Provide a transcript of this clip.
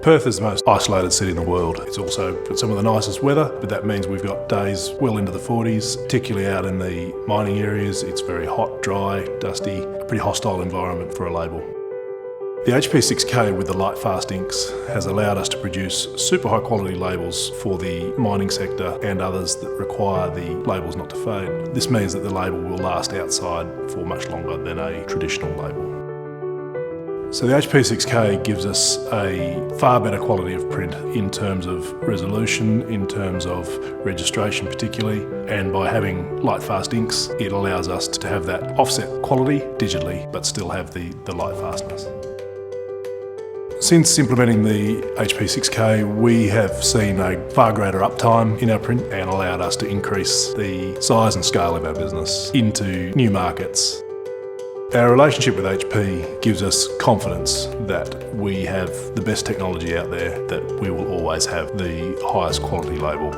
Perth is the most isolated city in the world. It's also got some of the nicest weather, but that means we've got days well into the 40s, particularly out in the mining areas. It's very hot, dry, dusty, a pretty hostile environment for a label. The HP 6K with the light fast inks has allowed us to produce super high quality labels for the mining sector and others that require the labels not to fade. This means that the label will last outside for much longer than a traditional label. So the HP 6K gives us a far better quality of print in terms of resolution, in terms of registration particularly, and by having light fast inks it allows us to have that offset quality digitally but still have the light fastness. Since implementing the HP 6K, we have seen a far greater uptime in our print and allowed us to increase the size and scale of our business into new markets. Our relationship with HP gives us confidence that we have the best technology out there, that we will always have the highest quality label.